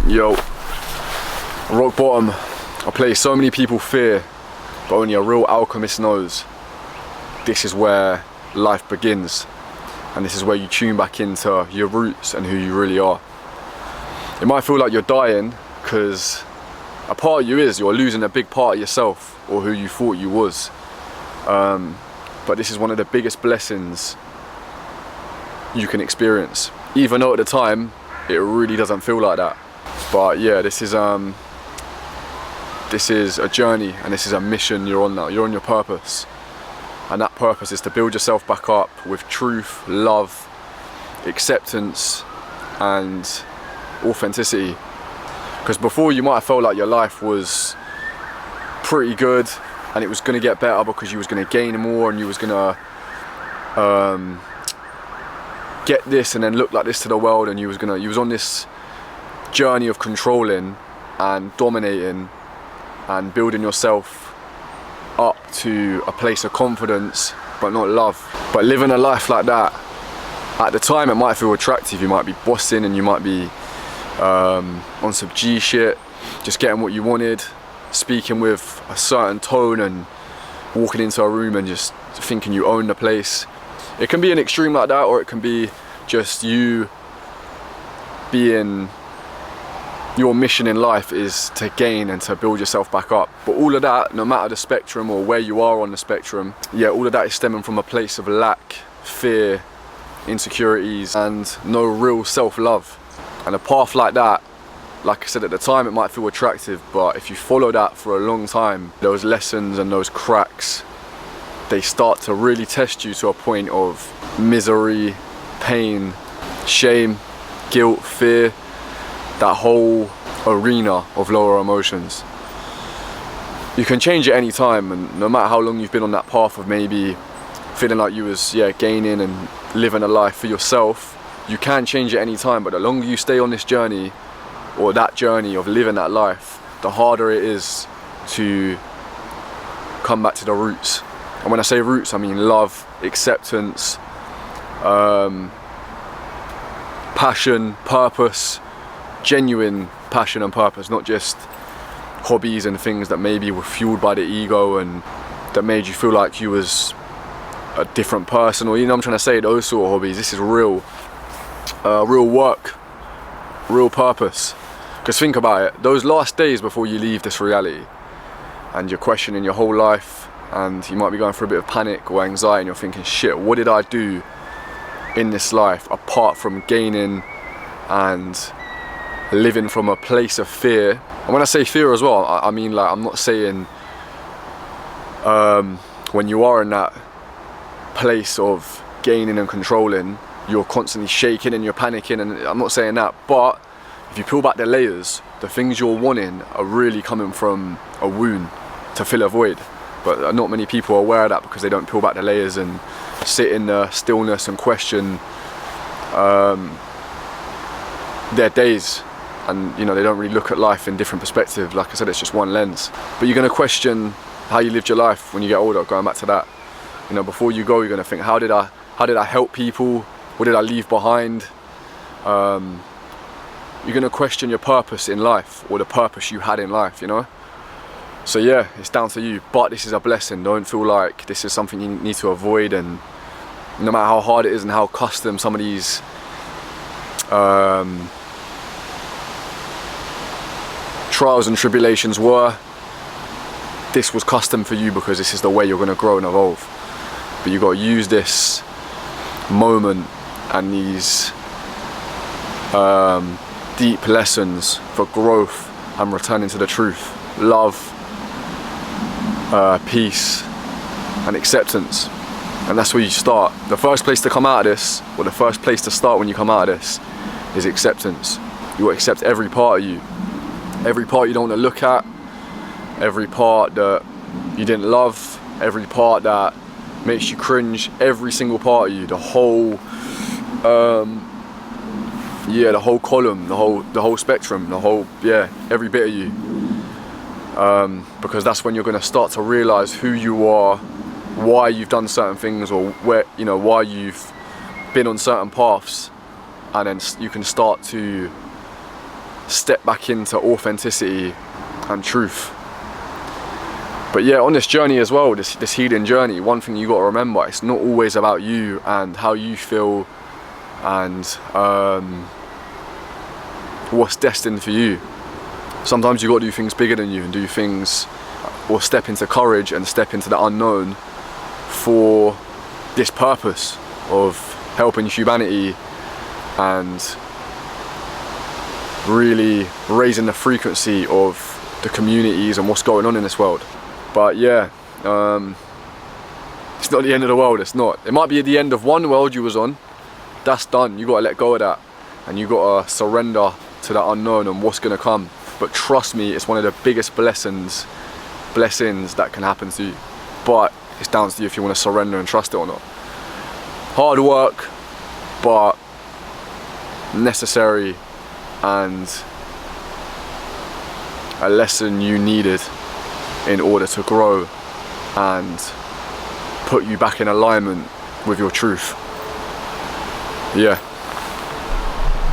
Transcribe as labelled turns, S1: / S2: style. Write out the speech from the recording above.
S1: Yo, rock bottom. A place so many people fear, but only a real alchemist knows. This is where life begins, and this is where you tune back into your roots and who you really are. It might feel like you're dying because a part of you you're losing a big part of yourself or who you thought you was. But this is one of the biggest blessings you can experience, even though at the time it really doesn't feel like that. But yeah, this is a journey, and this is a mission you're on now. You're on your purpose, and that purpose is to build yourself back up with truth, love, acceptance, and authenticity. Because before, you might have felt like your life was pretty good and it was going to get better because you was going to gain more and you was going to get this and then look like this to the world, and you was on this journey of controlling and dominating and building yourself up to a place of confidence but not love. But living a life like that, at the time it might feel attractive. You might be bossing and you might be on some G shit, just getting what you wanted, speaking with a certain tone and walking into a room and just thinking you own the place. It can be an extreme like that, or it can be just you being, your mission in life is to gain and to build yourself back up. But all of that, no matter the spectrum or where you are on the spectrum, yeah, all of that is stemming from a place of lack, fear, insecurities, and no real self-love. And a path like that, like I said, at the time it might feel attractive, but if you follow that for a long time, those lessons and those cracks, they start to really test you to a point of misery, pain, shame, guilt, fear, that whole arena of lower emotions. You can change at any time, and no matter how long you've been on that path of maybe feeling like you was gaining and living a life for yourself, you can change at any time. But the longer you stay on this journey, or that journey of living that life, the harder it is to come back to the roots. And when I say roots, I mean love, acceptance, passion, purpose, genuine passion and purpose, not just hobbies and things that maybe were fueled by the ego and that made you feel like you was a different person, or, you know, I'm trying to say, those sort of hobbies. This is real work, real purpose. Because think about it, those last days before you leave this reality and you're questioning your whole life, and you might be going through a bit of panic or anxiety, and you're thinking, shit, what did I do in this life apart from gaining and living from a place of fear? And when I say fear as well, I mean, like, I'm not saying when you are in that place of gaining and controlling, you're constantly shaking and you're panicking, and I'm not saying that. But if you peel back the layers, the things you're wanting are really coming from a wound to fill a void. But not many people are aware of that because they don't peel back the layers and sit in the stillness and question their days. And, you know, they don't really look at life in different perspective. Like I said, it's just one lens. But you're going to question how you lived your life when you get older, going back to that. You know, before you go, you're going to think, how did I help people? What did I leave behind? You're going to question your purpose in life, or the purpose you had in life, you know? So yeah, it's down to you. But this is a blessing. Don't feel like this is something you need to avoid. And no matter how hard it is and how custom some of these trials and tribulations were, this was custom for you because this is the way you're going to grow and evolve. But you've got to use this moment and these deep lessons for growth and returning to the truth, love, peace and acceptance. And that's where you start. The first place to come out of this, or the first place to start when you come out of this, is acceptance. You will accept every part of you, every part you don't want to look at, every part that you didn't love, every part that makes you cringe, every single part of you, the whole the whole column, the whole spectrum, every bit of you, because that's when you're going to start to realize who you are, why you've done certain things, or where, you know, why you've been on certain paths, and then you can start to step back into authenticity and truth. But yeah, on this journey as well, this healing journey, one thing you got to remember, it's not always about you and how you feel and what's destined for you. Sometimes you got to do things bigger than you and do things, or step into courage and step into the unknown for this purpose of helping humanity and really raising the frequency of the communities and what's going on in this world. But yeah, it's not the end of the world, it's not. It might be the end of one world you was on, that's done, you gotta let go of that and you gotta surrender to the unknown and what's gonna come. But trust me, it's one of the biggest blessings that can happen to you. But it's down to you if you want to surrender and trust it or not. Hard work, but necessary, and a lesson you needed in order to grow and put you back in alignment with your truth. Yeah.